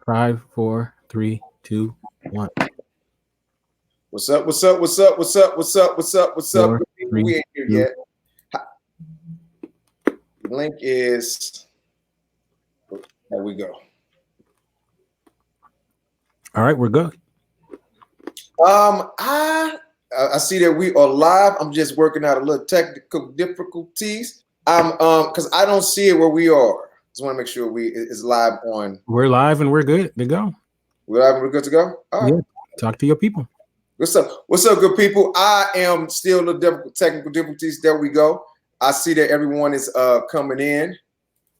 5, 4, 3, 2, 1. What's up? What's up? What's up? What's up? What's up? What's up? What's up? 4, 3, We ain't here 2. yet. The link is. There we go. All right, we're good. I see that we are live. I'm just working out a little technical difficulties. Because I don't see it where we are. Just want to make sure it's live on. We're live and we're good to go. We're live and we're good to go. All right. Yeah. Talk to your people. What's up? What's up, good people? I am still a little difficult technical difficulties. There we go. I see that everyone is coming in.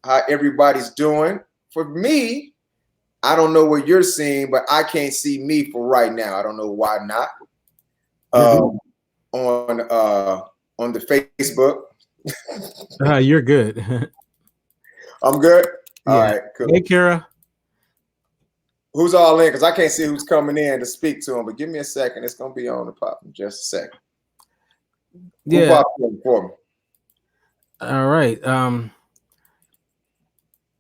How everybody's doing. For me, I don't know what you're seeing, but I can't see me for right now. I don't know why not. On the Facebook. You're good. I'm good. Yeah. All right, cool. Hey, Kara. Who's all in? Because I can't see who's coming in to speak to him. But give me a second. It's gonna be on the pop in just a second. Yeah. Who popped in for me? All right.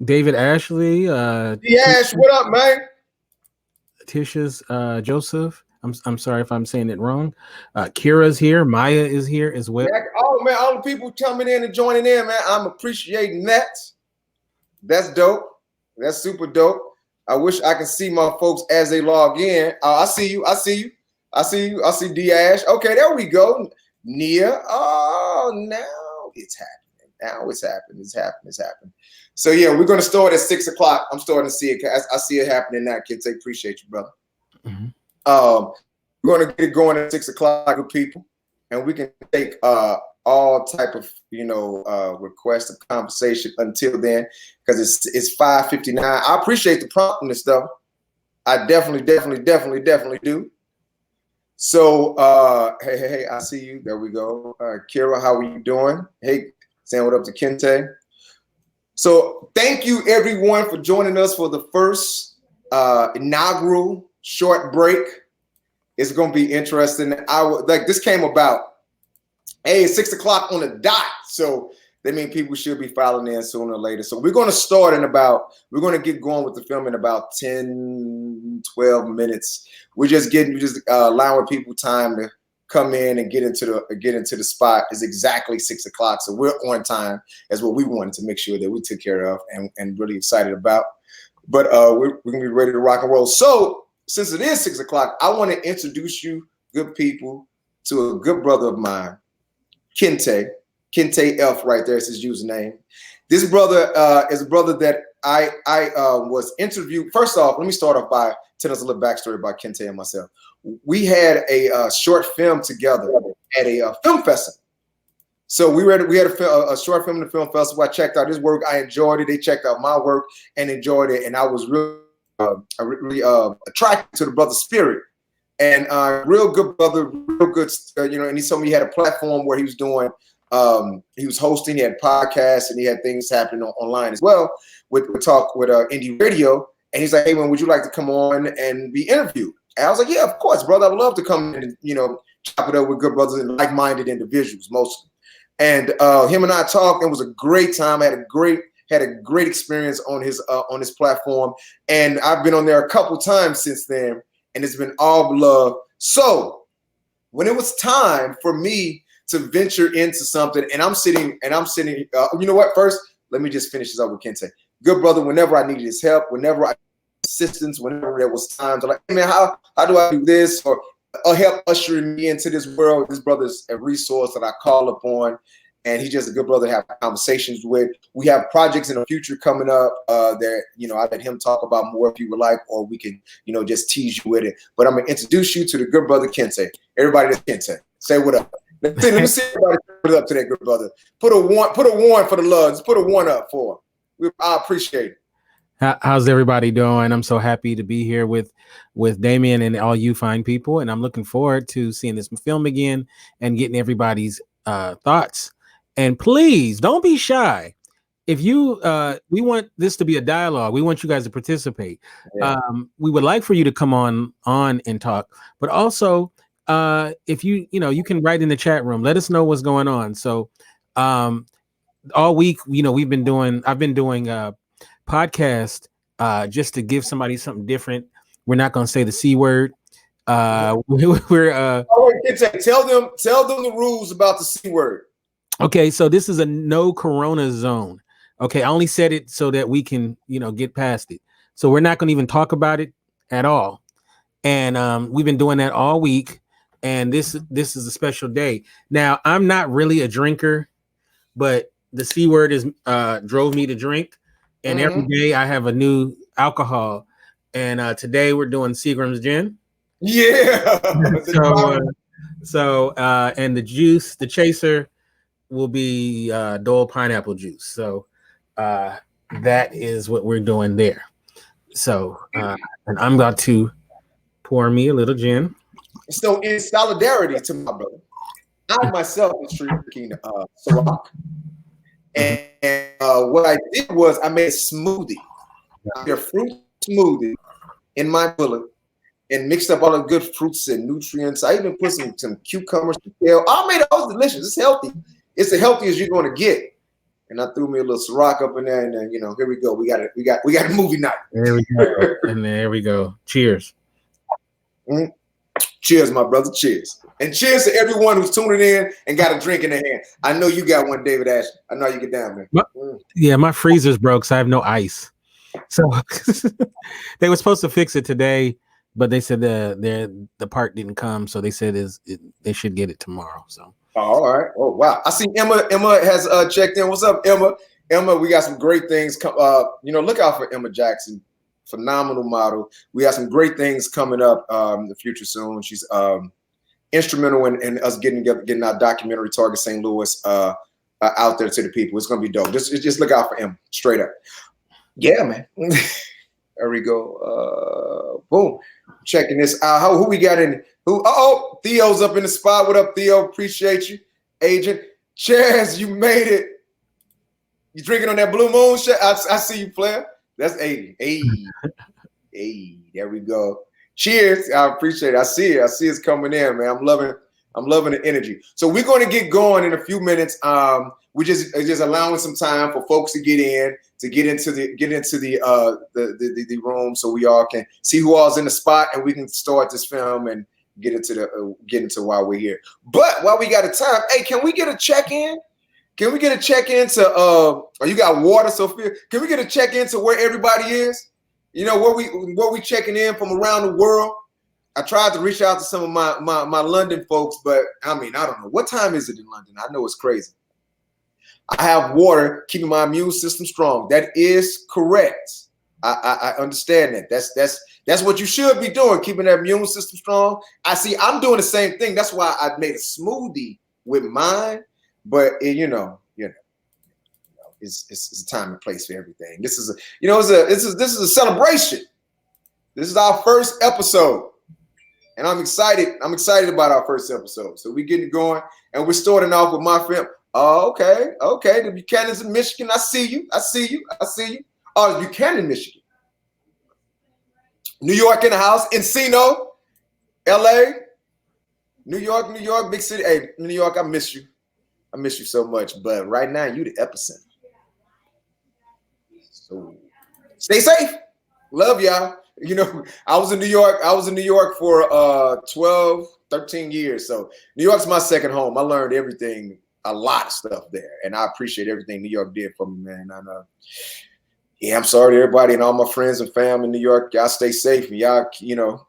David Ashley. Ash, what up, man? Tisha's Joseph. I'm sorry if I'm saying it wrong. Kira's here. Maya is here as well. Oh man, all the people coming in and joining in, man. I'm appreciating that. That's dope. That's super dope. I wish I could see my folks as they log in. I see you. I see D Ash. Okay, there we go. Nia. Oh, now it's happening. It's happening. So yeah, we're gonna start at 6 o'clock. I'm starting to see it. I see it happening now, kids. I appreciate you, brother. Mm-hmm. We're gonna get it going at 6 o'clock with people, and we can take all type of requests of conversation until then, because it's 5:59. I appreciate the promptness though. I definitely do. So hey, I see you. There we go. Kira, how are you doing? Hey, saying what up to Kinte. So thank you everyone for joining us for the first inaugural short break. It's gonna be interesting. This came about. Hey, it's 6 o'clock on the dot. So that means people should be filing in sooner or later. So we're gonna start we're gonna get going with the film in about 10, 12 minutes. We're just allowing people time to come in and get into the spot. It's exactly 6 o'clock. So we're on time. That's what we wanted to make sure that we took care of and really excited about. But we're gonna be ready to rock and roll. So since it is 6 o'clock, I want to introduce you, good people, to a good brother of mine, Kinte F. Right there is his username. This brother is a brother that I was interviewed. First off, let me start off by telling us a little backstory about Kinte and myself. We had a short film together at a film festival. So we had a short film in the film festival. I checked out his work. I enjoyed it. They checked out my work and enjoyed it. And I was really attracted to the brother's spirit. And real good brother, real good, and he told me he had a platform where he was doing, he was hosting, he had podcasts, and he had things happening online as well with talk with IndyRadio. And he's like, hey, man, would you like to come on and be interviewed? And I was like, yeah, of course, brother. I would love to come in and, chop it up with good brothers and like-minded individuals mostly. And him and I talked, and it was a great time. I had a great experience on his platform. And I've been on there a couple times since then. And it's been all love. So when it was time for me to venture into something, and I'm sitting, you know what? First, let me just finish this up with Kinte. Good brother, whenever I needed his help, whenever I needed assistance, whenever there was times, I'm like, hey man, how do I do this? Or help ushering me into this world. This brother's a resource that I call upon. And he's just a good brother to have conversations with. We have projects in the future coming up that, I let him talk about more if you would like, or we can, just tease you with it. But I'm going to introduce you to the good brother Kinte. Everybody that's Kinte, say what up. Let me see everybody put it up to that good brother. Put a one for the love. Just put a one up for him. I appreciate it. How's everybody doing? I'm so happy to be here with Damien and all you fine people. And I'm looking forward to seeing this film again and getting everybody's thoughts. And please don't be shy. If you, we want this to be a dialogue. We want you guys to participate. Yeah. We would like for you to come on and talk, but also if you can write in the chat room, let us know what's going on. So all week, I've been doing podcast just to give somebody something different. We're not going to say the C word. We're Oh, wait, tell them the rules about the C word. okay. So this is a no corona zone. Okay, I only said it so that we can, get past it. So we're not going to even talk about it at all. And we've been doing that all week. And this is a special day. Now, I'm not really a drinker, but the C word is drove me to drink. And every day I have a new alcohol. And today we're doing Seagram's gin. Yeah. And the juice, the chaser, will be Dole pineapple juice. So that is what we're doing there. So and I'm about to pour me a little gin. So in solidarity to my brother, I myself was drinking Ciroc. And what I did was I made a smoothie, a fruit smoothie in my bullet, and mixed up all the good fruits and nutrients. I even put some cucumbers, kale. I made it all delicious. It's healthy. It's the healthiest you're going to get. And I threw me a little Ciroc up in there, and then here we go. We got a movie night. There we go. And there we go. Cheers. Mm-hmm. Cheers, my brother. Cheers. And cheers to everyone who's tuning in and got a drink in their hand. I know you got one, David Ash. I know you get down, man. My freezer's broke, so I have no ice. So they were supposed to fix it today, but they said the part didn't come, so they said they should get it tomorrow. So. Oh, all right. Oh, wow. I see Emma. Emma has checked in. What's up, Emma? Emma, we got some great things. Look out for Emma Jackson. Phenomenal model. We have some great things coming up in the future soon. She's instrumental in us getting our documentary Target St. Louis out there to the people. It's gonna be dope. Just look out for Emma. Straight up. Yeah, man. There we go. Boom. Checking this out. Who we got in? Theo's up in the spot. What up, Theo? Appreciate you, Agent Chaz. You made it. You drinking on that Blue Moon shit? I see you, player. That's 80. Hey, there we go. Cheers. I appreciate it. I see it. It's coming in, man. I'm loving the energy. So we're going to get going in a few minutes. We just allowing some time for folks to get into the room so we all can see who all's in the spot and we can start this film and get into why we're here. But while we got a time, hey, can we get a check-in? Can we get a check-in to you got water, Sophia? Can we get a check-in to where everybody is? Where we checking in from around the world? I tried to reach out to some of my London folks, but I don't know. What time is it in London? I know it's crazy. I have water keeping my immune system strong. That is correct. I understand that. That's what you should be doing, keeping that immune system strong. I'm doing the same thing. That's why I made a smoothie with mine. But it's a time and place for everything. This is a celebration. This is our first episode, and I'm excited. I'm excited about our first episode. So we're getting going, and we're starting off with my film. Oh, okay. The Buchanan's in Michigan. I see you. Oh, Buchanan, Michigan. New York in the house. Encino, LA, New York, big city. Hey, New York, I miss you. I miss you so much, but right now you the epicenter. So stay safe. Love y'all. I was in New York for 12, 13 years. So New York's my second home. I learned everything, a lot of stuff there. And I appreciate everything New York did for me, man. I'm sorry to everybody and all my friends and family in New York. Y'all stay safe and y'all,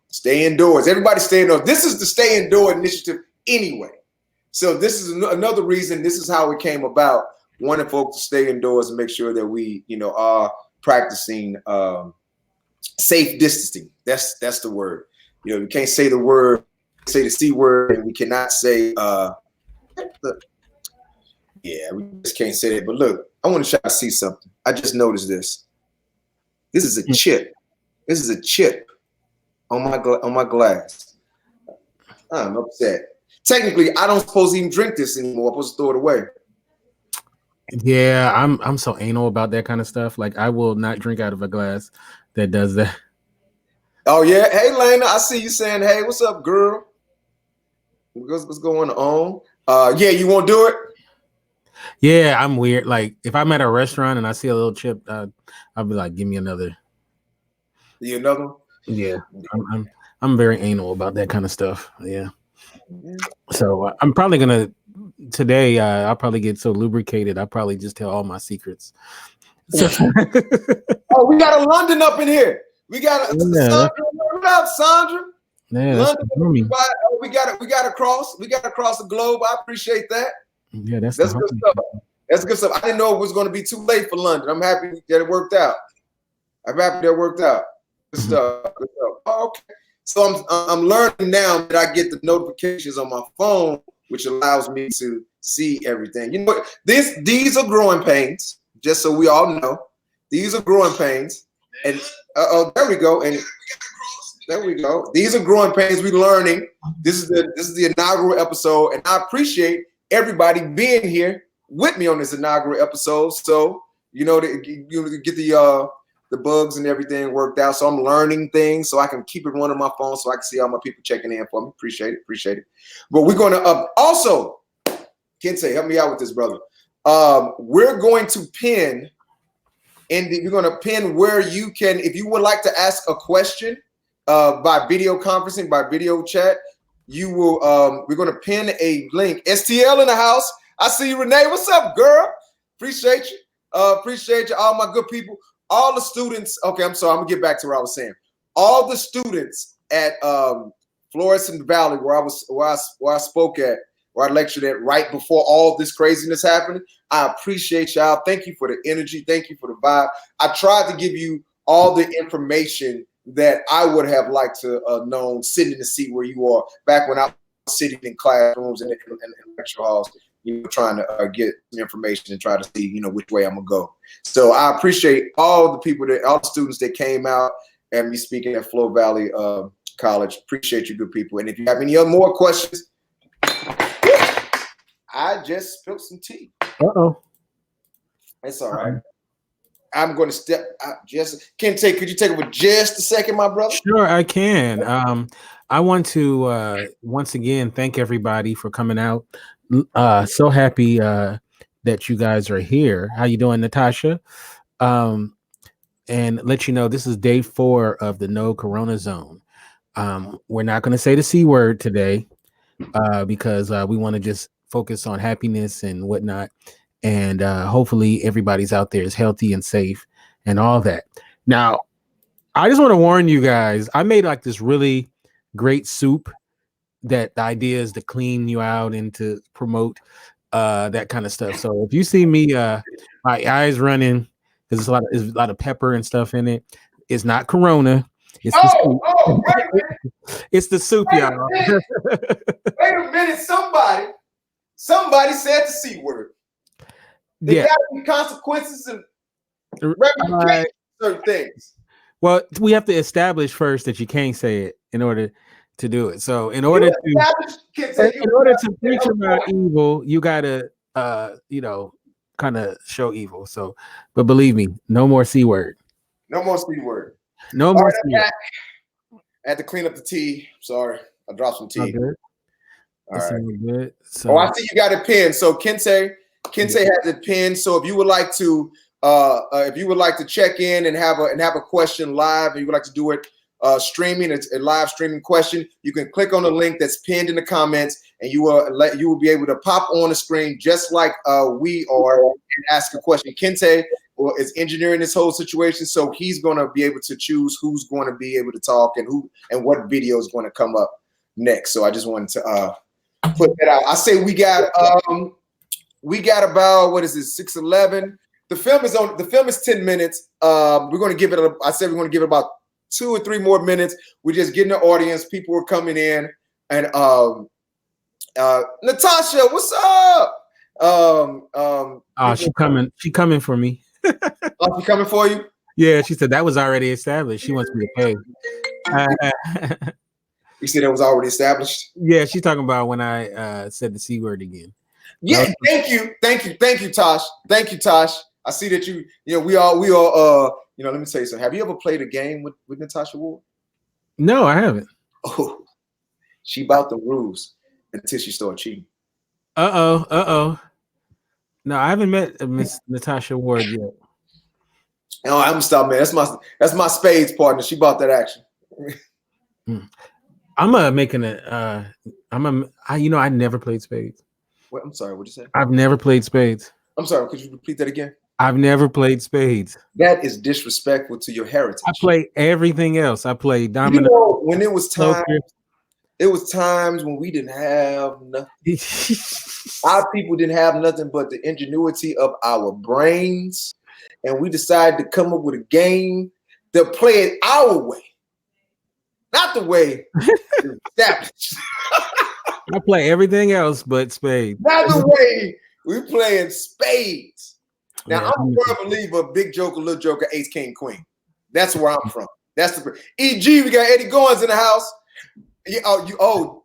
stay indoors. Everybody stay indoors. This is the Stay Indoor initiative anyway. So this is another reason. This is how it came about. Wanting folks to stay indoors and make sure that we, are practicing safe distancing. That's the word. You can't say say the C word, and we cannot say. We just can't say that. But look, I want to try to see something. I just noticed this. This is a chip. This is a chip on my glass. I'm upset. Technically, I don't supposed to even drink this anymore. I'm supposed to throw it away. Yeah, I'm so anal about that kind of stuff. Like, I will not drink out of a glass that does that. Oh yeah, hey Lena, I see you saying, "Hey, what's up, girl? What's going on?" You won't do it? Yeah, I'm weird. Like, if I'm at a restaurant and I see a little chip, I'll be like, "Give me another." You another one? Yeah, I'm very anal about that kind of stuff. Yeah. So I'm probably gonna today. I'll probably get so lubricated. I'll probably just tell all my secrets. So, Oh, we got a London up in here. We got a yeah, Sandra. What up, Sandra? yeah, that's London. the homie. We got it. We got across. We got across the globe. I appreciate that. Yeah, that's the That's good homie. stuff. That's good stuff. I didn't know it was going to be too late for London. I'm happy that it worked out. I'm happy that it worked out. Good stuff. Good stuff. Oh, okay. So I'm learning now that I get the notifications on my phone, which allows me to see everything. You know, these are growing pains. Just so we all know, these are growing pains. And there we go. And there we go. These are growing pains. We're learning. This is the inaugural episode, and I appreciate everybody being here with me on this inaugural episode. So you know, you get the bugs and everything worked out. So I'm learning things so I can keep it running on my phone so I can see all my people checking in for me. Appreciate it. But we're going to also, Kinte, help me out with this, brother. We're going to pin, we're going to pin where you can, if you would like to ask a question by video conferencing, by video chat, you will. We're going to pin a link. STL in the house. I see you, Renee. What's up, girl? Appreciate you. Appreciate you, all my good people. All the students, okay, I'm sorry, I'm gonna get back to what I was saying. All the students at Florissant Valley, where I spoke at, where I lectured at right before all this craziness happened, I appreciate y'all. Thank you for the energy. Thank you for the vibe. I tried to give you all the information that I would have liked to known sitting in the seat where you are back when I was sitting in classrooms and lecture halls, you know, trying to get some information and try to see, you know, which way I'm gonna go. So I appreciate all the students that came out and me speaking at Flo Valley College. Appreciate you, good people. And if you have any other more questions, I just spilled some tea. It's all right. I'm going to step out just. Kinte, could you take it for just a second, my brother? Sure, I can. I want to once again thank everybody for coming out. So happy that you guys are here. How you doing, Natasha? And let you know this is day 4 of the No Corona Zone. We're not going to say the C word today because we want to just focus on happiness and whatnot. And hopefully everybody's out there is healthy and safe and all that. Now, I just want to warn you guys, I made like this really great soup that the idea is to clean you out and to promote that kind of stuff. So if you see me, my eyes running, there's a lot of pepper and stuff in it. It's not Corona. It's the soup. Wait a minute. It's the soup, y'all. Wait a minute. Somebody said the C word. There got to be consequences and ramifications for certain things. Well, we have to establish first that you can't say it in order to do it. So in order to preach about evil, you gotta kind of show evil. So, but believe me, no more C word. No more C word. No more C word. I had to clean up the tea. Sorry, I dropped some tea. Good. All right. Good. So, I see you got a pen. So Kinte has a pen. So if you would like to check in and have a question live, and you would like to do it streaming, it's a live streaming question, you can click on the link that's pinned in the comments, and you will be able to pop on the screen just like we are and ask a question. Kinte is engineering this whole situation, so he's going to be able to choose who's going to be able to talk and what video is going to come up next. So I just wanted to put that out. I say we got about, what is this, 6:11. The film is 10 minutes. We're going to give it about 2 or 3 more minutes. We're just getting the audience. People are coming in. And Natasha, what's up? She coming for me. She coming for you? Yeah, she said that was already established. She wants me to pay. You said that was already established? Yeah, she's talking about when I said the C word again. Yeah, thank you, Tosh. Thank you, Tosh. I see that we all let me tell you something. Have you ever played a game with Natasha Ward? No, I haven't. Oh, she about the rules until she started cheating. Uh-oh. No, I haven't met Miss Natasha Ward yet. No, I'm gonna stop, man. That's my spades partner. She bought that action. I'm making a. I never played spades. What? I'm sorry. What you say? I've never played spades. I'm sorry. Could you repeat that again? I've never played spades. That is disrespectful to your heritage. I play everything else. I play domino. You know, when it was time, poker. it was times when we didn't have nothing. Our people didn't have nothing but the ingenuity of our brains, and we decided to come up with a game to play it our way, not the way established. I play everything else but spades. Not the way we playing spades. Now, Yeah, I'm a firm believer of big joker, little joker, ace, king, queen. That's where I'm from. That's the E.G. We got Eddie Goins in the house.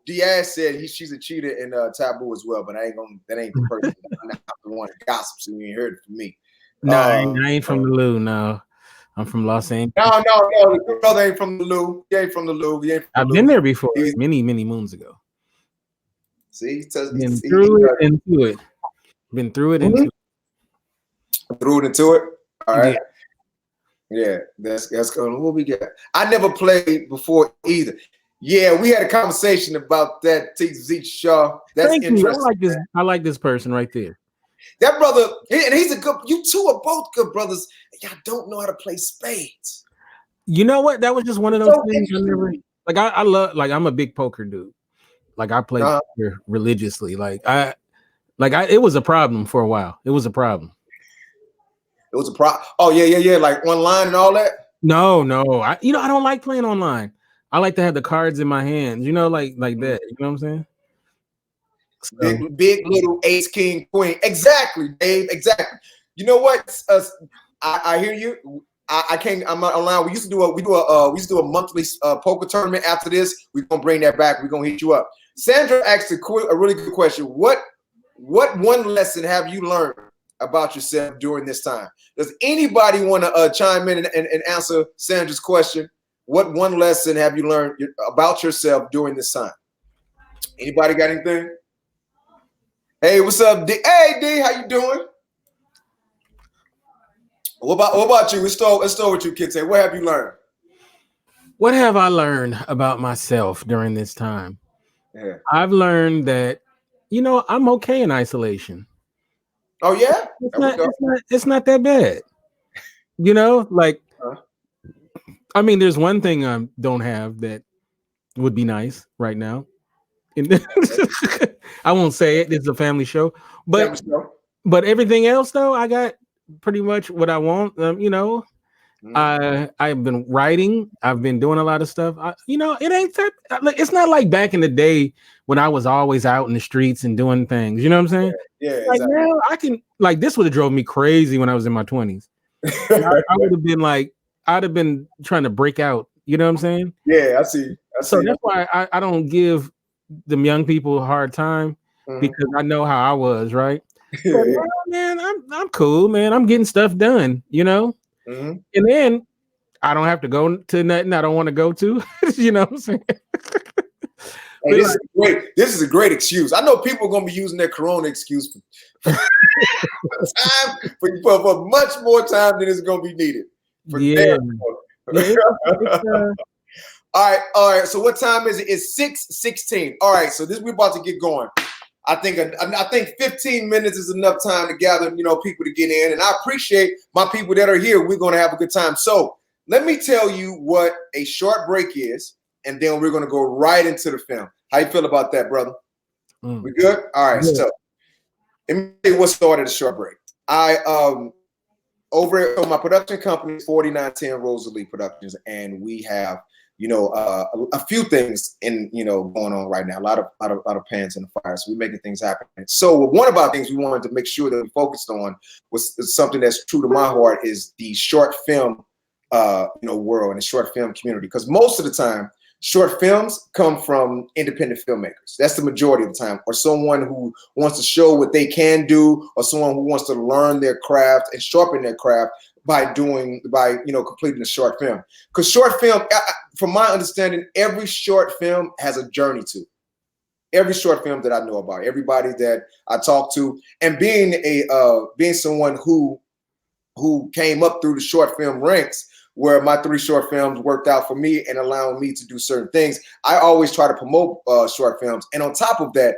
Diaz said she's a cheater in Taboo as well, but that ain't the person. I'm not the one that gossips, so you ain't heard it from me. No, I ain't from the Lou. No, I'm from Los Angeles. No, the brother ain't from the Lou. He ain't from the Lou. I've been there before, many moons ago. See, been through it into it. Been through it into it. Threw it into it. All right. Yeah, that's good. What we got? I never played before either. Yeah, we had a conversation about that. TZ Shaw. That's interesting. I like this person right there. That brother, and he's a good. You two are both good brothers. Y'all don't know how to play spades. You know what? That was just one of those things. I love. Like, I'm a big poker dude. Like, I play poker religiously. It was a problem for a while. It was a problem. It was a problem. Oh yeah. Like online and all that. No. I don't like playing online. I like to have the cards in my hands. Like that. You know what I'm saying? So. Big little ace, king, queen. Exactly, Dave. Exactly. You know what? I hear you. I can't. I'm not online. We used to do a monthly poker tournament. After this, we're gonna bring that back. We're gonna hit you up. Sandra asked a really good question. What one lesson have you learned about yourself during this time? Does anybody want to chime in and answer Sandra's question? What one lesson have you learned about yourself during this time? Anybody got anything? Hey, what's up, D? Hey, D, how you doing? What about you? Let's start with you, Kinte. What have you learned? What have I learned about myself during this time? Yeah. I've learned that, I'm okay in isolation. Oh yeah? It's not that bad. I mean, there's one thing I don't have that would be nice right now. I won't say it. It's a family show, but everything else though, I got pretty much what I want. I've been writing. I've been doing a lot of stuff. It ain't that. It's not like back in the day when I was always out in the streets and doing things. You know what I'm saying? Yeah. Exactly. Now I can. Like, this would have drove me crazy when I was in my 20s. I would have been like, I'd have been trying to break out. You know what I'm saying? Yeah, I see. So that's why I don't give them young people a hard time, because I know how I was, right? But now, man, I'm cool, man. I'm getting stuff done, and then I don't have to go to nothing I don't want to go to. You know what I'm saying? Hey, this is a great excuse. I know people are going to be using their Corona excuse for much more time than is going to be needed. All right. So what time is it? It's 6:16. All right. So we're about to get going. I think 15 minutes is enough time to gather, people to get in. And I appreciate my people that are here. We're going to have a good time. So let me tell you what a short break is, and then we're going to go right into the film. How you feel about that, brother? We good? All right. Yeah. So let me tell you what started a short break. So my production company is 4910 Rosalie Productions, and we have a few things going on right now. A lot of pans in the fire. So we're making things happen. So one of our things we wanted to make sure that we focused on was something that's true to my heart, is the short film world and the short film community. Because most of the time, short films come from independent filmmakers. That's the majority of the time, or someone who wants to show what they can do, or someone who wants to learn their craft and sharpen their craft by completing a short film. Because short film, from my understanding, every short film has a journey to it. Every short film that I know about, everybody that I talk to, and being someone who who came up through the short film ranks, where my 3 short films worked out for me and allowing me to do certain things. I always try to promote short films. And on top of that,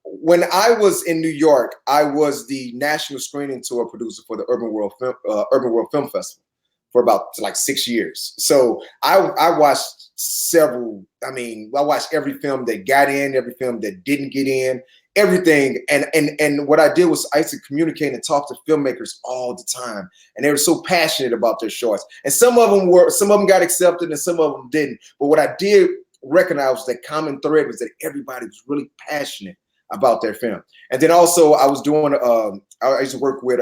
when I was in New York, I was the national screening tour producer for the Urban World Film Festival for about like 6 years. So I watched several. I mean, I watched every film that got in, every film that didn't get in, everything. And what I did was I used to communicate and talk to filmmakers all the time, and they were so passionate about their shorts. And some of them got accepted, and some of them didn't. But what I did recognize was that common thread was that everybody was really passionate about their film. And then also I was doing I used to work with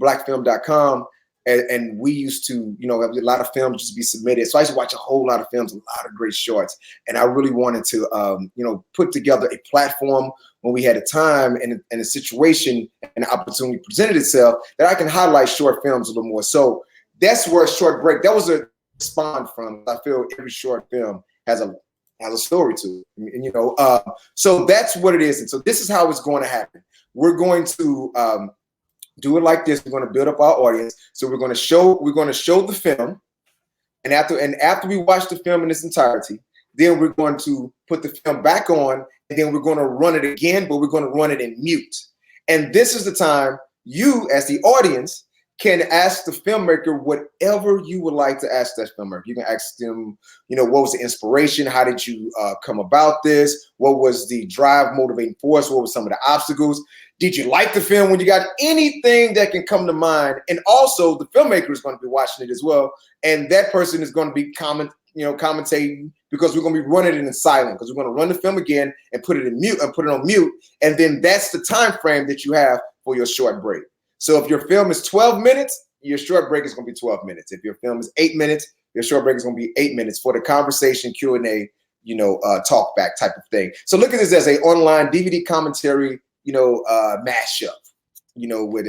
blackfilm.com, and we used to, you know, have a lot of films just be submitted. So I used to watch a whole lot of films, a lot of great shorts. And I really wanted to you know, put together a platform when we had a time and a situation and an opportunity presented itself that I can highlight short films a little more. So that's where Short Break, that was a spawn from. I feel every short film has a story to it, and you know, so that's what it is. And so this is how it's going to happen. We're going to do it like this. We're going to build up our audience. So we're going to show the film, and after we watch the film in its entirety, then we're going to put the film back on, and then we're going to run it again, but we're going to run it in mute. And this is the time you, as the audience, can ask the filmmaker whatever you would like to ask that filmmaker. You can ask them, you know, what was the inspiration? How did you come about this? What was the drive, motivating force? What were some of the obstacles? Did you like the film? When you got anything that can come to mind, and also the filmmaker is going to be watching it as well, and that person is going to be commentating, because we're going to be running it in silent, because we're going to run the film again and put it in mute and put it on mute, and then that's the time frame that you have for your short break. So if your film is 12 minutes, your short break is going to be 12 minutes. If your film is 8 minutes, your short break is going to be 8 minutes for the conversation, Q&A, you know, talk back type of thing. So look at this as a online DVD commentary, you know, mashup, you know, with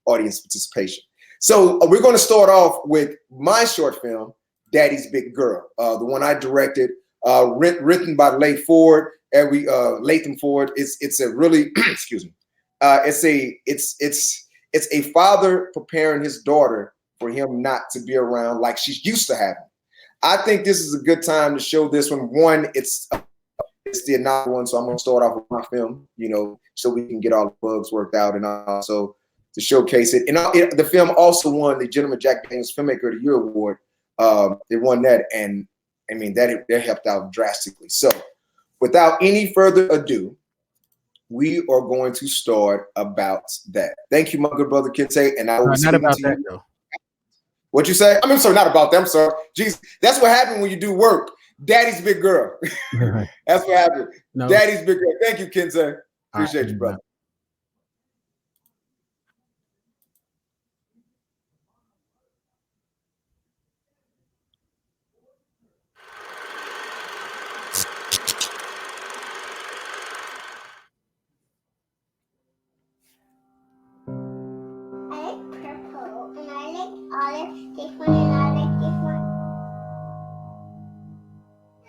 audience participation. So we're going to start off with my short film, Daddy's Big Girl, the one I directed, written by Latham Ford. It's a really, excuse me, it's a father preparing his daughter for him not to be around like she's used to having. I think this is a good time to show this one. One, it's the inaugural one, so I'm going to start off with my film, you know, so we can get all the bugs worked out, and also to showcase it. And the film also won the Gentleman Jack Daniels Filmmaker of the Year award. It won that, and I mean that helped out drastically. So, without any further ado, we are going to start about that. Thank you, my good brother Kinte, and I will be not about to that you. though. What you say? I mean, sorry, not about them. Sorry, jeez, that's what happened when you do work. Daddy's Big Girl. That's what happened. No. Daddy's Big Girl. Thank you, Kinte. Appreciate you, brother.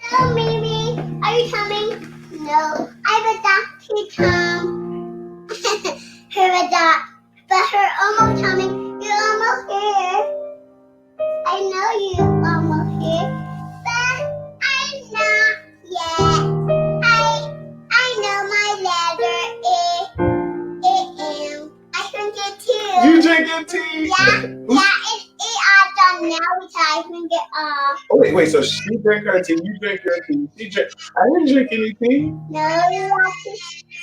Hello, Mimi. Are you coming? No, I'm a doctor, Tom. Her a doc, but her almost coming. You're almost here. I know you're almost here, but I'm not yet. I know my letter is I drink it too. You drinking tea? Yeah, it's all done now because I drink it all. Oh, wait, so she drank her tea, you drink your tea, she drank. I didn't drink any tea. No, you have to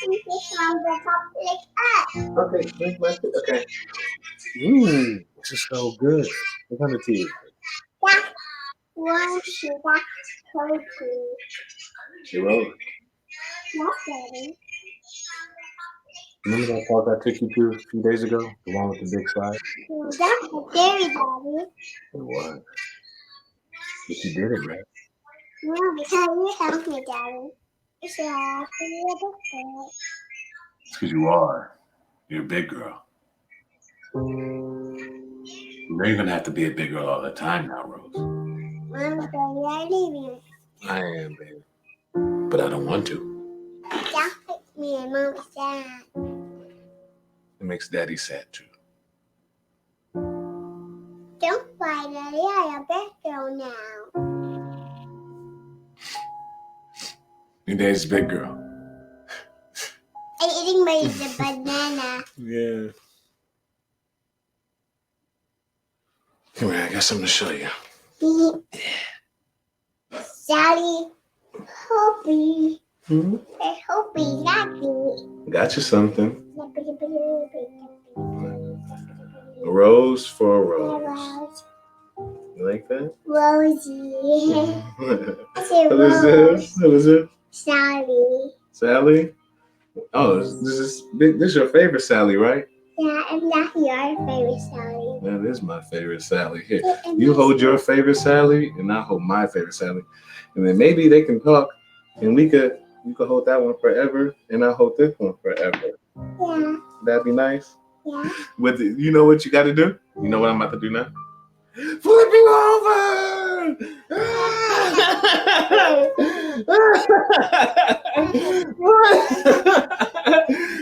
drink it from the top like up. Okay, drink my tea. Okay. This is so good. What kind of tea? That's one sugar coating. She wrote it. Yes, Daddy. Remember that park I took you to a few days ago? The one with the big slide? That's a dairy, Daddy. It was. But you did it, right? No, because you helped me, Daddy. It's a little bit. It's because you are. You're a big girl. You know you're going to have to be a big girl all the time now, Rose. I'm sorry, leaving. I am, baby. But I don't want to. That makes me and Mom sad. It makes Daddy sad, too. don't cry, Daddy. I'm a big girl now. Your dad's a big girl. I'm eating my banana. Yeah. Come here, I got something to show you. Daddy, Hoppy. Mm-hmm. There's Hoppy, Daddy. Got you something. A rose for a rose. You like that? Rosie. I said What is Rose. this? What is it? Sally. Sally? Oh, this is your favorite Sally, right? Yeah, and that's your favorite Sally. That is my favorite Sally. Here, you hold your favorite Sally, and I hold my favorite Sally, and then maybe they can talk, and you could hold that one forever, and I hold this one forever. Yeah. That'd be nice. Yeah. With you know what you got to do? You know what I'm about to do now? Flipping over!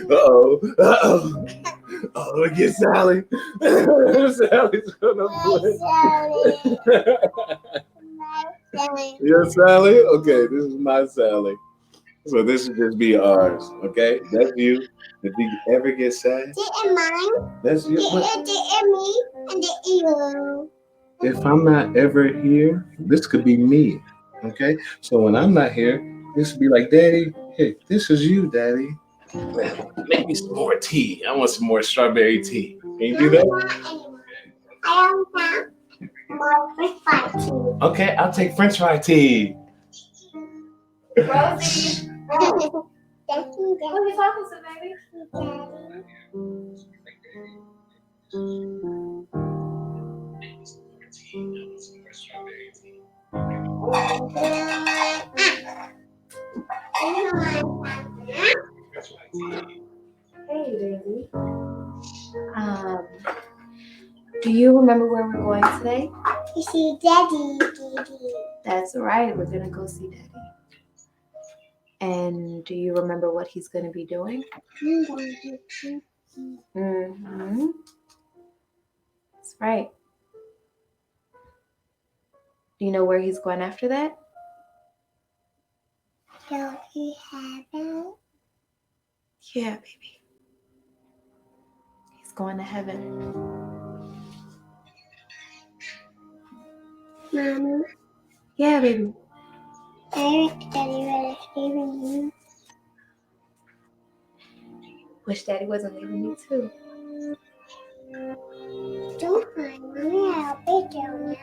Uh-oh. Oh, look at Sally. Sally's gonna play. Sally. Your Sally? Okay, this is my Sally. So this would just be ours, okay? That's you. If you ever get sad, Did mine? that's you. Did me? And did you? If I'm not ever here, this could be me, okay? So when I'm not here, this would be like, Daddy, hey, this is you, Daddy. Make me some more tea. I want some more strawberry tea. Can you do that? I don't have more French fry tea. Okay, I'll take French fry tea. Rosie, Daddy. who are you talking to, baby? Hey, baby. Do you remember where we're going today? You see Daddy. That's right. We're gonna go see Daddy. And do you remember what he's gonna be doing? Mm-hmm. That's right. Do you know where he's going after that? Don't you have it? Yeah, baby. He's going to heaven. Mommy, Yeah, baby. Daddy was leaving you. Wish Daddy wasn't leaving me too. Don't mind, Mommy. I'm a big girl now.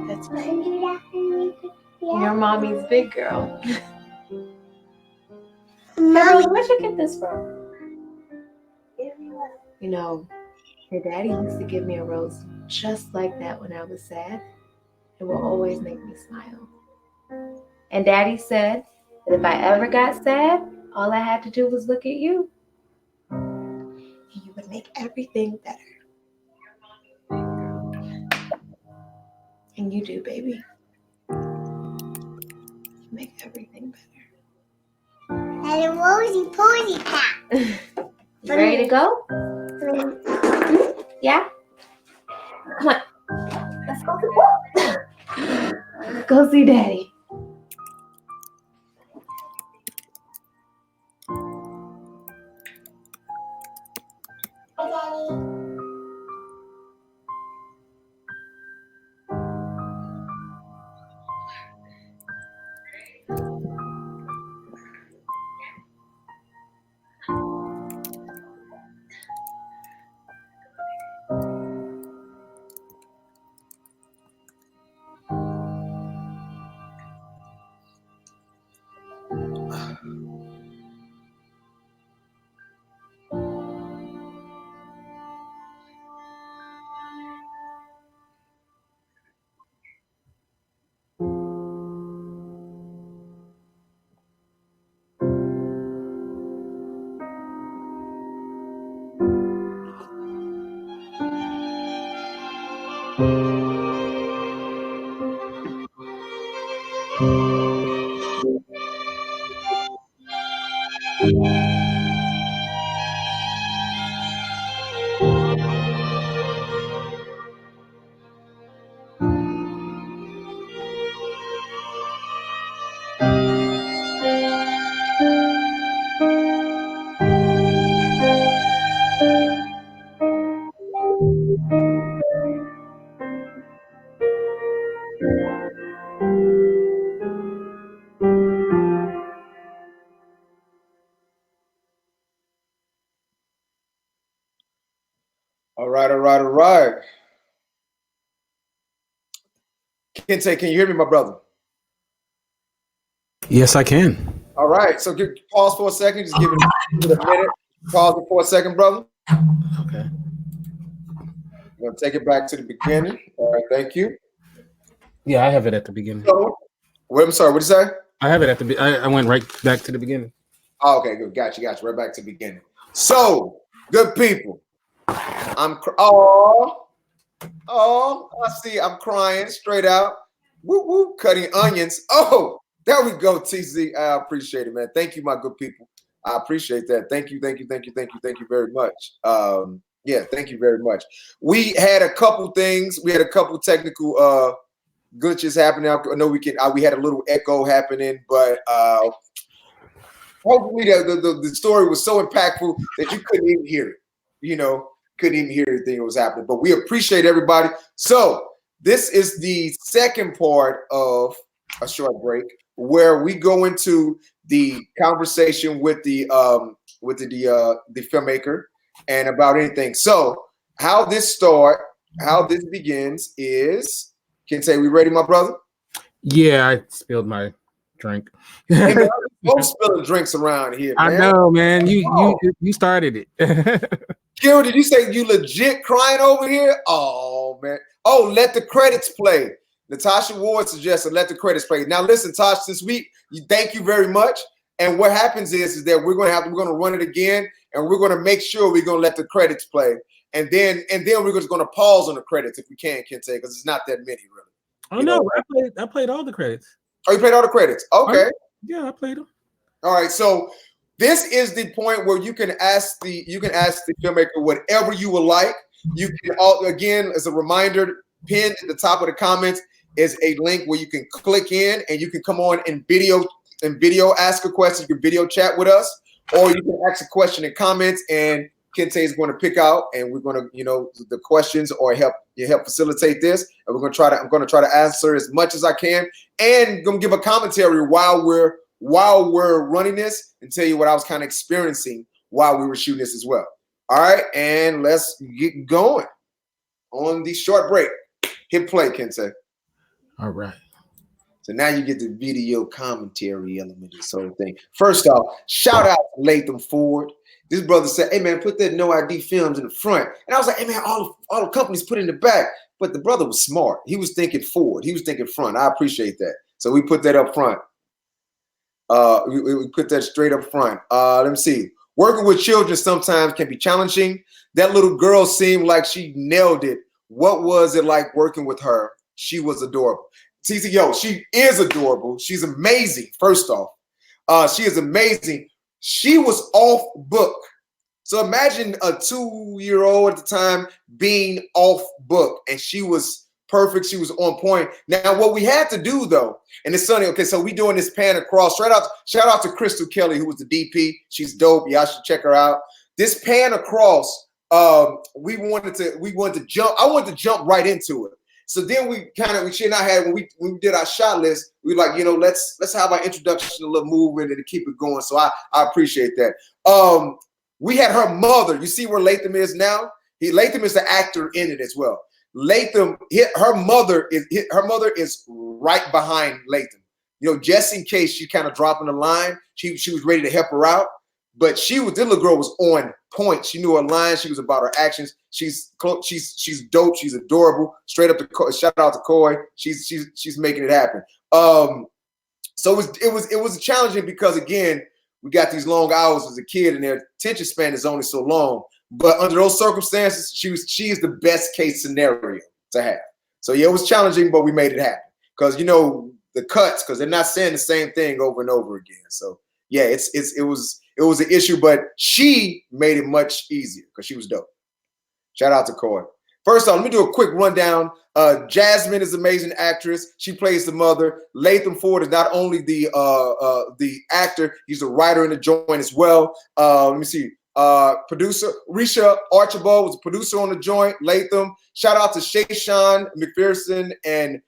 That's You right. can do that for me. Your Yeah. mommy's big girl. Mommy. Where'd you get this from? You know, your daddy used to give me a rose just like that when I was sad. It will always make me smile. And Daddy said that if I ever got sad, all I had to do was look at you. And you would make everything better. And you do, baby. You make everything better. And a rosy posy cat. You ready to go? Yeah? Come on. Let's go. Let's go see Daddy. Hi, Daddy. right. Kinte, can you hear me, my brother? Yes, I can. All right. So pause for a second. Just give it a minute. Pause it for a second, brother. Okay. I'm going to take it back to the beginning. All right. Thank you. Yeah, I have it at the beginning. So, I'm sorry. What did you say? I have it at the. I went right back to the beginning. Oh, okay, good. Got you. Right back to the beginning. So, good people. I see. I'm crying straight out. Woo woo, cutting onions. Oh, there we go, TZ. I appreciate it, man. Thank you, my good people. I appreciate that. Thank you very much. Yeah, thank you very much. We had a couple things. We had a couple technical glitches happening. I know we had a little echo happening, but hopefully the story was so impactful that you couldn't even hear it. You know, couldn't even hear anything that was happening. But we appreciate everybody. So this is the second part of a short break where we go into the conversation with the filmmaker and about anything. So how this begins is, Kinte, we ready, my brother? Yeah, I spilled my drink. Hey, man, I'm spilling drinks around here, man. I know, man. You started it. Kira, did you say you legit crying over here? Oh, man. Oh, let the credits play. Natasha Ward suggested let the credits play. Now, listen, Tosh, this week, thank you very much. And what happens is that we're going to run it again, and we're going to make sure we're going to let the credits play. And then we're just going to pause on the credits if we can, Kinte, because it's not that many, really. Oh, no, I played all the credits. Oh, you played all the credits? Okay. Yeah, I played them. All right, so this is the point where you can ask the filmmaker whatever you would like. You can again, as a reminder, pinned at the top of the comments is a link where you can click in and you can come on and video ask a question. You can video chat with us, or you can ask a question in comments, and Kinte is going to pick out, and we're going to, the questions or help facilitate this. And I'm going to try to answer as much as I can, and going to give a commentary while we're running this and tell you what I was kind of experiencing while we were shooting this as well. All right, and let's get going on the short break. Hit play, Kinte. All right. So now you get the video commentary element of this whole thing. First off, shout out to Latham Ford. This brother said, hey, man, put that No ID Films in the front. And I was like, hey, man, all the companies put it in the back. But the brother was smart. He was thinking forward. He was thinking front. I appreciate that. So we put that up front. We put that straight up front. Let me see. Working with children sometimes can be challenging. That little girl seemed like she nailed it. What was it like working with her? She was adorable. TC, yo, she is adorable. She's amazing, first off. She is amazing. She was off book. So imagine a 2-year-old at the time being off book, and she was perfect. She was on point. Now, what we had to do, though, and it's sunny. Okay, so we doing this pan across. Shout out to Crystal Kelly, who was the DP. She's dope. Y'all should check her out. This pan across, we wanted to jump. I wanted to jump right into it. So then she and I had, when we did our shot list, we were like, let's have our introduction, a little movement, and to keep it going. So I appreciate that. We had her mother. You see where Latham is now? Latham is the actor in it as well. Latham, her mother is right behind Latham. Just in case she kind of dropping the line, she was ready to help her out. But this little girl was on point. She knew her lines. She was about her actions. She's dope. She's adorable. Straight up to shout out to Coy. She's making it happen. So it was challenging because, again, we got these long hours as a kid, and their attention span is only so long. But under those circumstances, she is the best case scenario to have. So yeah, it was challenging, but we made it happen because the cuts, because they're not saying the same thing over and over again. So yeah, it was an issue, but she made it much easier because she was dope. Shout out to Coy. First off, let me do a quick rundown. Jasmine is an amazing actress. She plays the mother. Latham Ford is not only the actor, he's a writer in the joint as well. Let me see. Producer Risha Archibald was a producer on the joint. Latham. Shout out to Shayshawn McPherson and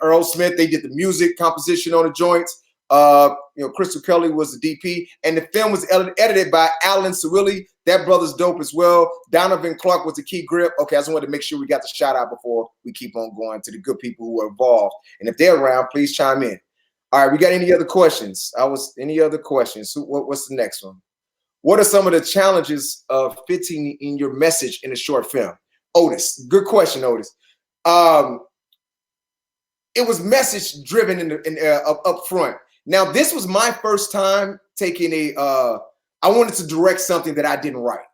Earl Smith. They did the music composition on the joints. Crystal Kelly was the DP, and the film was edited by Alan Cirilli. That brother's dope as well. Donovan Clark was the key grip. Okay, I just wanted to make sure we got the shout out before we keep on going to the good people who are involved. And if they're around, please chime in. All right, we got any other questions? Any other questions? What's the next one? What are some of the challenges of fitting in your message in a short film? Otis, good question, Otis. It was message driven up front. Now, this was my first time taking I wanted to direct something that I didn't write.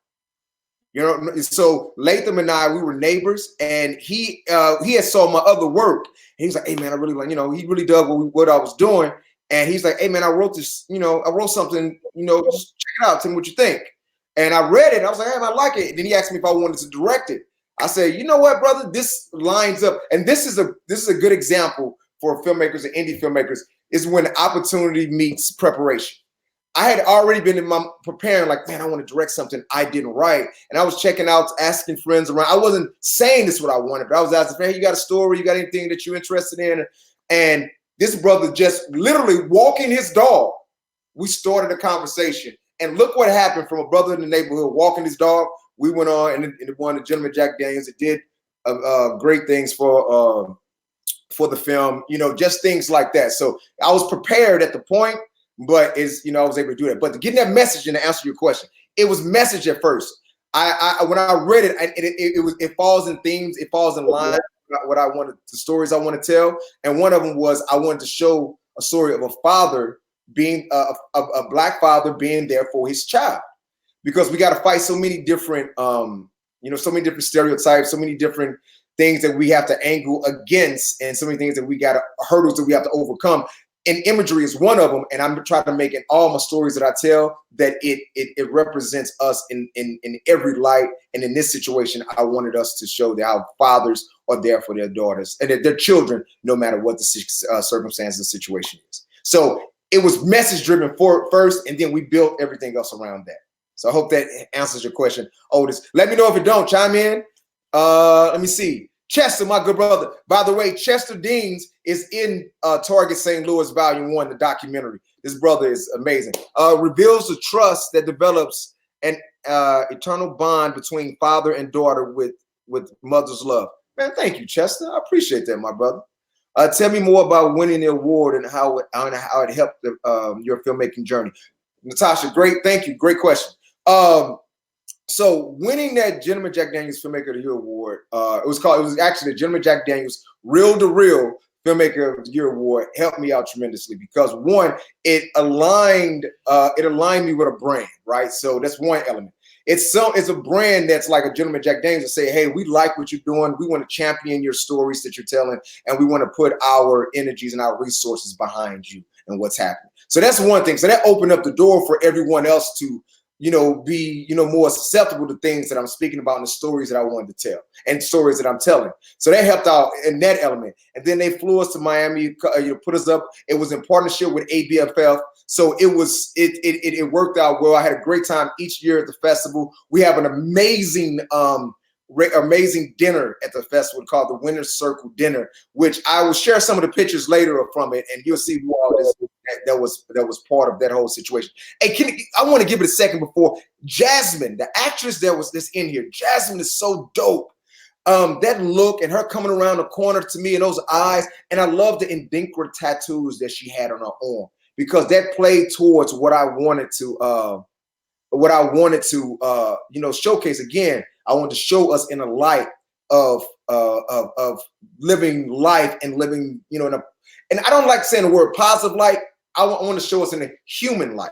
So Latham and I, we were neighbors, and he had saw my other work. And he was like, hey man, I really like, he really dug what I was doing. And he's like, hey man, I wrote this, I wrote something, just check it out, tell me what you think. And I read it, and I was like, hey, I like it. And then he asked me if I wanted to direct it. I said, you know what, brother, this lines up. And this is a good example for filmmakers and indie filmmakers, is when opportunity meets preparation. I had already been preparing, like, man, I want to direct something I didn't write. And I was checking out, asking friends around. I wasn't saying this is what I wanted, but I was asking, hey, you got a story? You got anything that you're interested in? And this brother just literally walking his dog, we started a conversation. And look what happened from a brother in the neighborhood walking his dog. We went on and won the Gentleman Jack Daniels. It did great things for the film, just things like that. So I was prepared at the point, but I was able to do that. But to get that message and to answer your question, it was message at first. When I read it, it falls in themes, it falls in line what I wanted, the stories I want to tell. And one of them was I wanted to show a story of a father being a black father being there for his child, because we got to fight so many different so many different stereotypes, so many different things that we have to angle against, and so many things that we got hurdles that we have to overcome. And imagery is one of them. And I'm trying to make in all my stories that I tell that it represents us in every light. And in this situation, I wanted us to show that our fathers are there for their daughters and their children, no matter what the circumstance and situation is. So it was message driven first, and then we built everything else around that. So I hope that answers your question, Otis. Let me know if it don't. Chime in. Let me see. Chester, my good brother. By the way, Chester Deans is in Target St. Louis Volume 1, the documentary. This brother is amazing. Reveals the trust that develops an eternal bond between father and daughter with mother's love. Man, thank you, Chester. I appreciate that, my brother. Tell me more about winning the award and how it helped your filmmaking journey. Natasha, great. Thank you. Great question. So winning that Gentleman Jack Daniels Filmmaker of the Year award, it was actually the Gentleman Jack Daniels Reel to Reel Filmmaker of the Year award helped me out tremendously, because one, it aligned me with a brand, right? So that's one element. It's a brand that's like a Gentleman Jack Daniels to say, hey, we like what you're doing. We want to champion your stories that you're telling, and we want to put our energies and our resources behind you and what's happening. So that's one thing. So that opened up the door for everyone else to be, more susceptible to things that I'm speaking about and the stories that I wanted to tell and stories that I'm telling. So that helped out in that element. And then they flew us to Miami, put us up. It was in partnership with ABFF. So it worked out well. I had a great time each year at the festival. We have an amazing dinner at the festival called the Winner's Circle Dinner, which I will share some of the pictures later from it, and you'll see who all this that was part of that whole situation. Hey, I want to give it a second before Jasmine, the actress that's in here. Jasmine is so dope. That look and her coming around the corner to me and those eyes, and I love the Indinkra tattoos that she had on her arm, because that played towards what I wanted to showcase. Again, I want to show us in a light of living life and living, and I don't like saying the word positive light. I want to show us in a human light.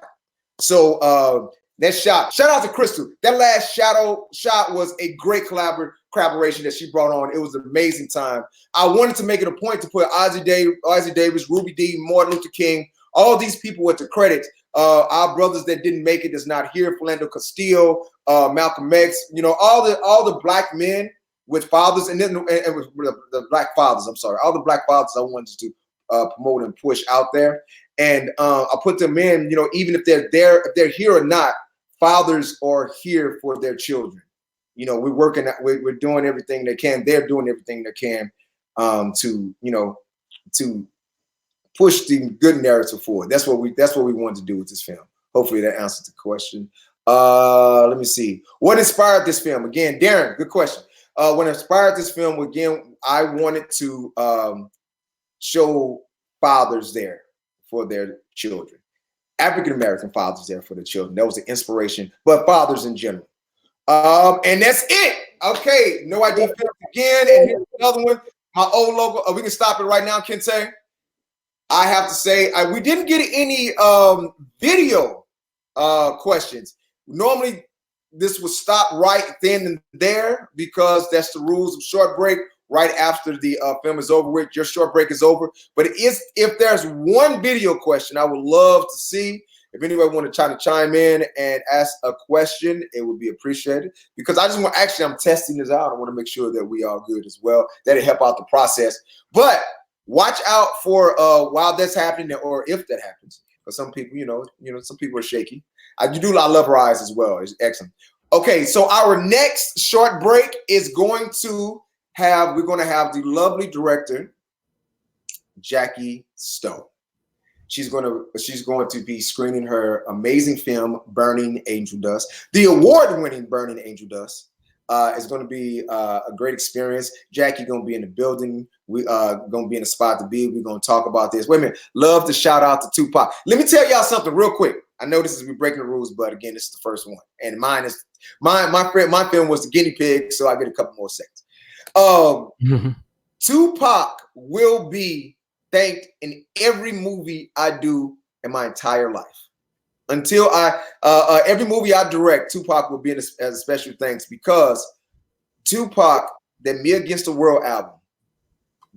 So that shout out to Crystal. That last shadow shot was a great collaboration that she brought on. It was an amazing time. I wanted to make it a point to put Ozzie Davis, Ruby Dee, Martin Luther King, all these people with the credits. Our brothers that didn't make it, that's not here, Philando Castile, Malcolm X, all the black men with fathers, and then and with the black fathers. I'm sorry, all the black fathers I wanted to promote and push out there, and I put them in. Even if they're there, if they're here or not, fathers are here for their children. We're working, we're doing everything they can. They're doing everything they can to push the good narrative forward. That's what we wanted to do with this film. Hopefully that answers the question. Let me see. What inspired this film? Again, Darren, good question. What inspired this film, again, I wanted to show fathers there for their children. African-American fathers there for the children. That was the inspiration, but fathers in general. And that's it. Okay, No ID Films again. And here's another one. My old logo. We can stop it right now, Kinte. I have to say, we didn't get any video questions. Normally, this would stop right then and there because that's the rules of short break. Right after the film is over with, your short break is over. But if there's one video question, I would love to see. If anybody want to try to chime in and ask a question, it would be appreciated. Because I just want, actually, I'm testing this out. I want to make sure that we are good as well. That'll help out the process. But watch out for while that's happening or if that happens. Because some people, you know, some people are shaky. I love her eyes as well. It's excellent. Okay, so our next short break is going to we're going to have the lovely director, Jackie Stone. She's going to be screening her amazing film, Burning Angel Dust. The award-winning Burning Angel Dust. It's going to be a great experience. Jackie going to be in the building. We going to be in the spot to be. We're going to talk about this. Wait a minute. Love to shout out to Tupac. Let me tell y'all something real quick. I know this is me breaking the rules, but again, this is the first one. And mine is my film was the guinea pig, so I get a couple more seconds. Tupac will be thanked in every movie I do in my entire life. Until every movie I direct, Tupac will be as a special thanks because Tupac, that Me Against the World album,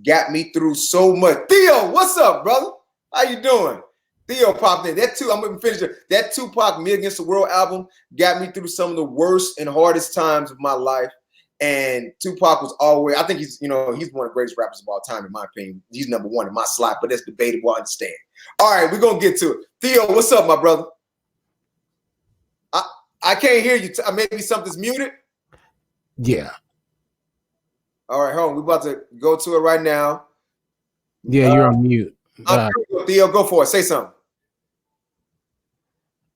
got me through so much. Theo, what's up, brother? How you doing? Theo popped in. I'm going to finish it. That Tupac Me Against the World album got me through some of the worst and hardest times of my life. And Tupac was always, I think he's one of the greatest rappers of all time, in my opinion. He's number one in my slot, but that's debatable. I understand. All right, we're going to get to it. Theo, what's up, my brother? I can't hear you. Maybe something's muted? Yeah. All right, hold on. We're about to go to it right now. Yeah, you're on mute. Theo, go for it. Say something.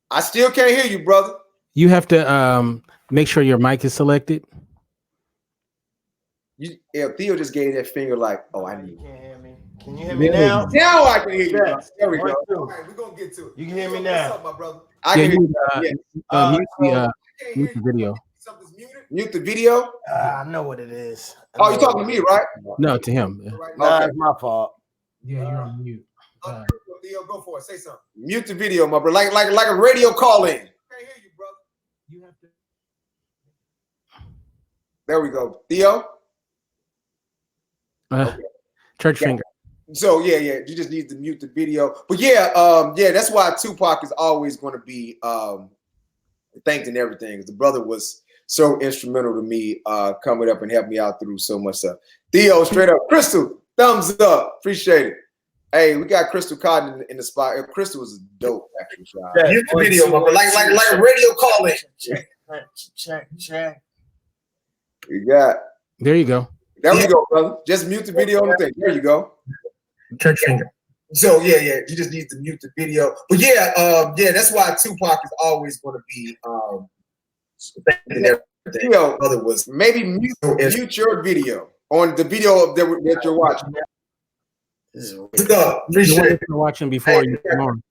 I still can't hear you, brother. You have to make sure your mic is selected. Theo just gave that finger like, oh, I need you. Can't hear me. Can you hear me now? Now I can hear you. Yes. There we go. Right, All right, we're going to get to it. You can hear me now. What's up, my brother? I can hear you. Mute the video. Something's muted. Mute the video? I know what it is. Oh, you're talking to me, right? No, to him. Nah, it's my fault. Yeah, you're on mute. Theo, go for it. Say something. Mute the video, my brother. Like a radio call in. Can't hear you, brother. You have to. There we go. Theo? Church finger. So yeah, you just need to mute the video. But yeah, that's why Tupac is always going to be thanked in everything. The brother was so instrumental to me coming up and helping me out through so much stuff. Theo, straight up. Crystal, thumbs up. Appreciate it. Hey, we got Crystal Cotton in the spot. Crystal was a dope actually. Mute the video, like a radio call in. Check. We got. There you go. There we go, brother. Just mute the video on the thing. There you go. Church finger. So yeah, you just need to mute the video. But that's why Tupac is always going to be Theo, brother, was maybe mute your video on the video that you're watching. The one that you were watching before you came on.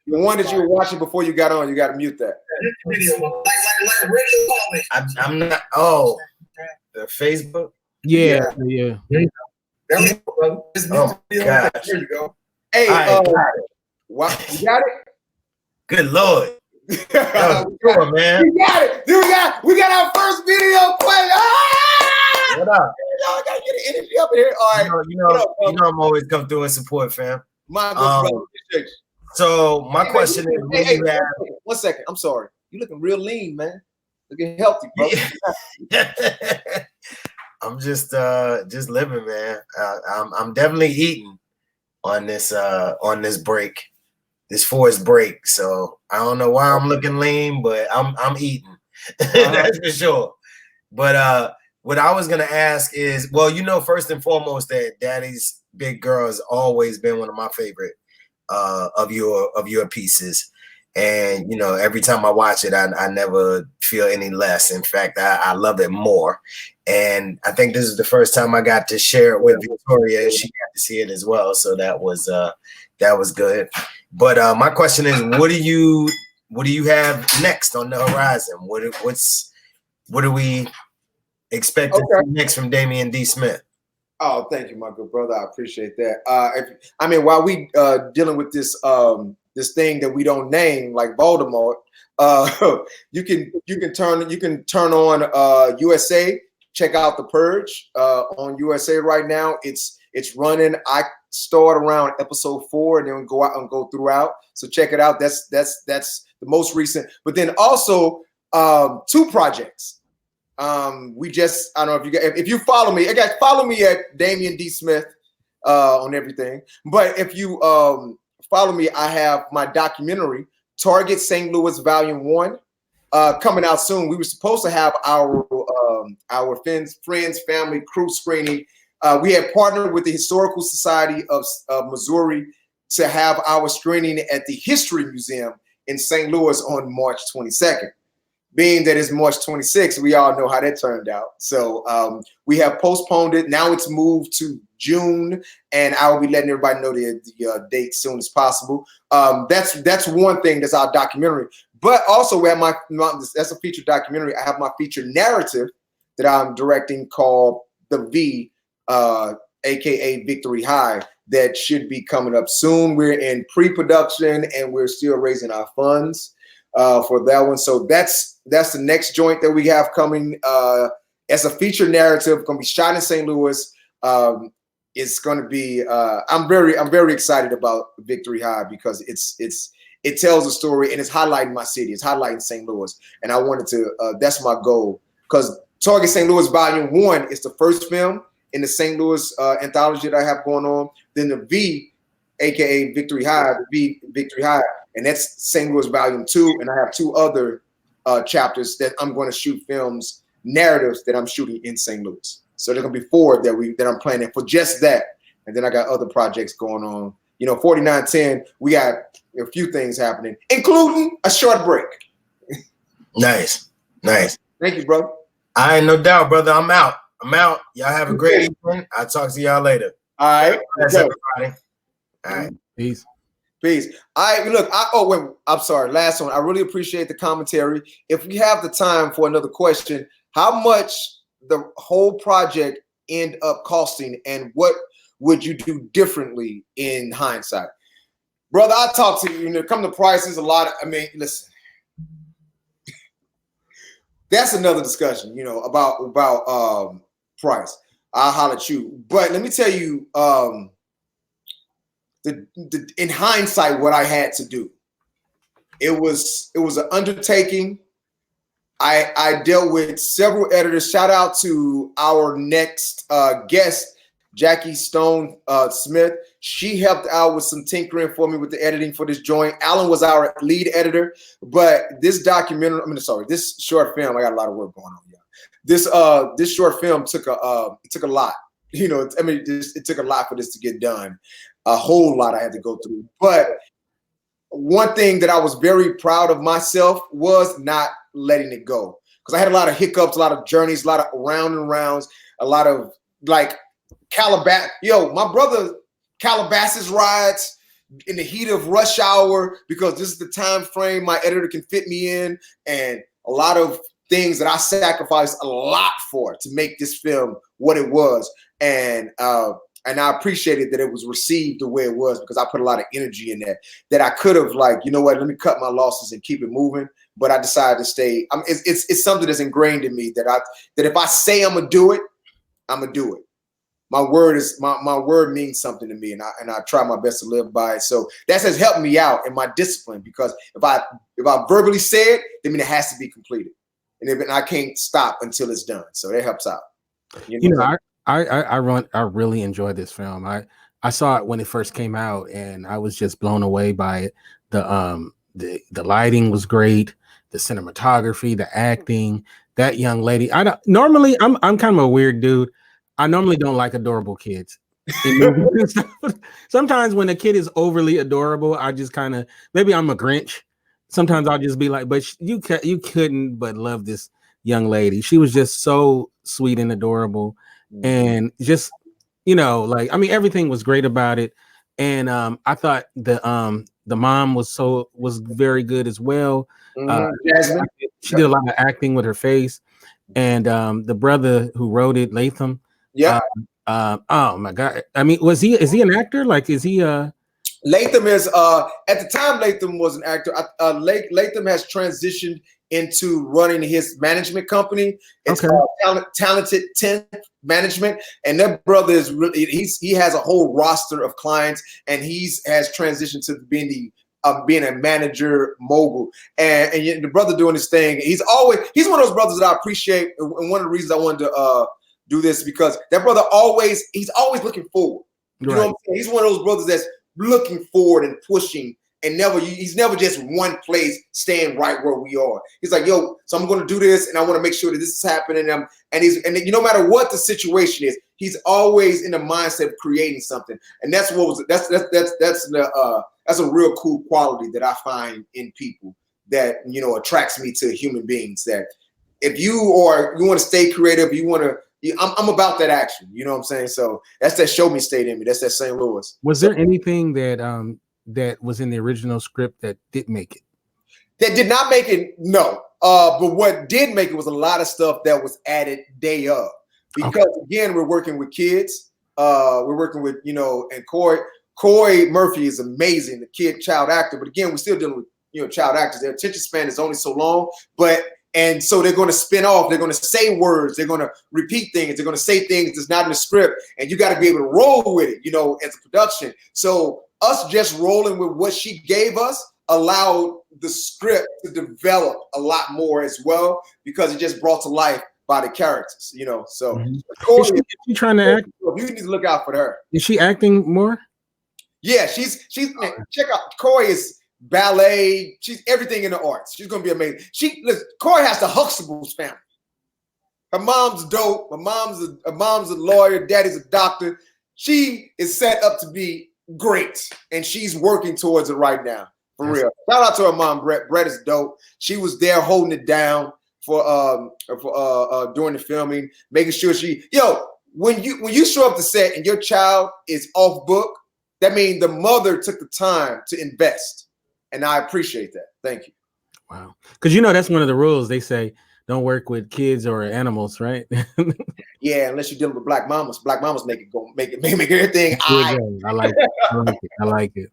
The one that you were watching before you got on, you got to mute that. Like radio. I'm not. Oh, the Facebook. Yeah. There you go, brother. Just mute the video. There you go. Hey, wow, you got it? Good Lord. Sure, man. We got it. Dude, we got our first video question. What up? I gotta get the energy up in here. All right. You know I'm always come through and support, fam. My brother. So my question is, hey, one second. I'm sorry. You looking real lean, man. Looking healthy, bro. I'm just living, man. I'm definitely eating on this break, this forced break. So I don't know why I'm looking lean, but I'm eating. That's for sure. But what I was gonna ask is, well, first and foremost, that Daddy's Big Girl has always been one of my favorite of your pieces. And you know, every time I watch it, I never feel any less. In fact, I love it more. And I think this is the first time I got to share it with Victoria, and she got to see it as well. So that was good. But my question is, what do you have next on the horizon? What do we expect to see next from Damien D. Smith? Oh, thank you, my good brother. I appreciate that. While we dealing with this this thing that we don't name, like Voldemort, you can turn on USA. Check out The Purge on USA right now. It's running. I start around episode 4 and then go out and go throughout. So check it out. That's the most recent. But then also 2 projects. We just, I don't know if you follow me, follow me at Damien D. Smith on everything. But if you follow me, I have my documentary, Target St. Louis Volume 1, coming out soon. We were supposed to have our friends, family, crew screening. We had partnered with the Historical Society of Missouri to have our screening at the History Museum in St. Louis on March 22nd. Being that it's March 26th, we all know how that turned out. So we have postponed it. Now it's moved to June, and I will be letting everybody know the date as soon as possible. That's one thing. That's our documentary. But also, we have that's a feature documentary. I have my feature narrative that I'm directing called The V, aka Victory High, that should be coming up soon. We're in pre-production, and we're still raising our funds for that one. So that's the next joint that we have coming as a feature narrative. Going to be shot in St. Louis. It's going to be. I'm very excited about Victory High because it tells a story and it's highlighting my city. It's highlighting St. Louis, and I wanted to. That's my goal because Target St. Louis Volume 1 is the first film in the St. Louis anthology that I have going on. Then the V, aka Victory High, the V Victory High, and that's St. Louis Volume 2, and I have 2 other chapters that I'm going to shoot films, narratives that I'm shooting in St. Louis. So there's gonna be 4 that I'm planning for just that, and then I got other projects going on. 4910, we got a few things happening, including a short break. Nice. Thank you, brother. I ain't no doubt, brother. I'm out. Y'all have a great evening. I'll talk to y'all later. All right. Thanks, everybody. All right. Peace. I'm sorry. Last one. I really appreciate the commentary. If we have the time for another question, how much the whole project end up costing, and what would you do differently in hindsight? Brother, I talk to you, come to prices a lot. Listen, that's another discussion, about price. I'll holler at you. But let me tell you, in hindsight, what I had to do. It was an undertaking. I dealt with several editors. Shout out to our next guest, Jackie Stone Smith. She helped out with some tinkering for me with the editing for this joint. Alan was our lead editor, but this short film, I got a lot of work going on, y'all. This short film took a lot. It took a lot for this to get done. A whole lot I had to go through. But one thing that I was very proud of myself was not letting it go, because I had a lot of hiccups, a lot of journeys, a lot of round and rounds, a lot of like my brother Calabasas rides in the heat of rush hour, because this is the time frame my editor can fit me in, and a lot of things that I sacrificed a lot for to make this film what it was. And I appreciated that it was received the way it was, because I put a lot of energy in that I could have let me cut my losses and keep it moving. But I decided to stay. It's something that's ingrained in me that if I say I'm gonna do it, I'm gonna do it. My word means something to me, and I try my best to live by it. So that has helped me out in my discipline, because if I verbally say it, then it has to be completed, and I can't stop until it's done. So that helps out. I really enjoyed this film. I saw it when it first came out, and I was just blown away by it. The lighting was great, the cinematography, the acting. That young lady. I'm kind of a weird dude. I normally don't like adorable kids, in movies and stuff. Sometimes when a kid is overly adorable, I just kind of, maybe I'm a Grinch. Sometimes I'll just be like, but you couldn't but love this young lady. She was just so sweet and adorable, and just, like, I mean, everything was great about it. And I thought the mom was very good as well. Jasmine. She did a lot of acting with her face. And the brother who wrote it, Latham. Yeah. Oh my God. I mean, is he an actor? Like, is he Latham is at the time Latham was an actor. Latham has transitioned into running his management company. It's called Talented 10 Management, and that brother is really, he has a whole roster of clients, and has transitioned to being a manager mogul, and the brother doing his thing. He's one of those brothers that I appreciate, and one of the reasons I wanted to do this, because that brother he's always looking forward. You know what I'm saying? He's one of those brothers that's looking forward and pushing, and he's never just one place staying right where we are. He's like, yo, so I'm going to do this, and I want to make sure that this is happening. And no matter what the situation is, he's always in the mindset of creating something, and that's a real cool quality that I find in people that attracts me to human beings. That if you want to stay creative, I'm about that action. You know what I'm saying? So that's that show me state in me. That's that St. Louis. Was there anything that that was in the original script that didn't make it? That did not make it, no. But what did make it was a lot of stuff that was added day of. Because again, we're working with kids. We're working with, and Coy Murphy is amazing, the child actor. But again, we're still dealing with, child actors. Their attention span is only so long. And so they're going to spin off. They're going to say words. They're going to repeat things. They're going to say things that's not in the script. And you got to be able to roll with it, as a production. So us just rolling with what she gave us allowed the script to develop a lot more as well, because it just brought to life by the characters, So Is she trying to act? You need to look out for her. Is she acting more? Yeah, she's check out Coy is ballet. She's everything in the arts. She's gonna be amazing. Coy has the Huxtables family. Her mom's dope. Her mom's a lawyer. Daddy's a doctor. She is set up to be great, and she's working towards it right now. For real. Shout out to her mom, Brett. Brett is dope. She was there holding it down for during the filming, making sure when you show up to set and your child is off book, that means the mother took the time to invest. And I appreciate that. Thank you. Wow. Because that's one of the rules. They say don't work with kids or animals, right? Yeah, unless you're dealing with black mamas. Black mamas make everything. I like it. I like it.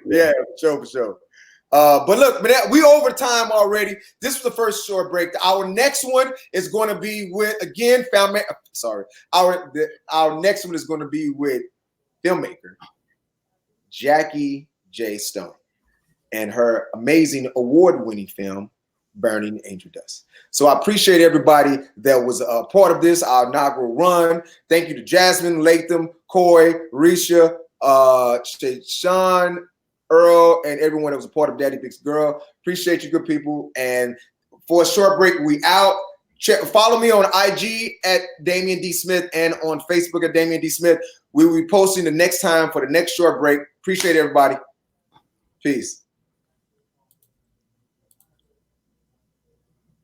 Yeah, for sure. But look, we over time already. This was the first short break. Our next one is going to be with, again, Our next one is going to be with filmmaker Jackie J. Stone and her amazing award-winning film, Burning Angel Dust. So I appreciate everybody that was a part of this, our inaugural run. Thank you to Jasmine, Latham, Coy, Risha, Sean, Earl, and everyone that was a part of Daddy Big's Girl. Appreciate you, good people. And for a short break, we out. Follow me on IG at Damien D. Smith and on Facebook at Damien D. Smith. We will be posting the next time for the next short break. Appreciate everybody. Peace.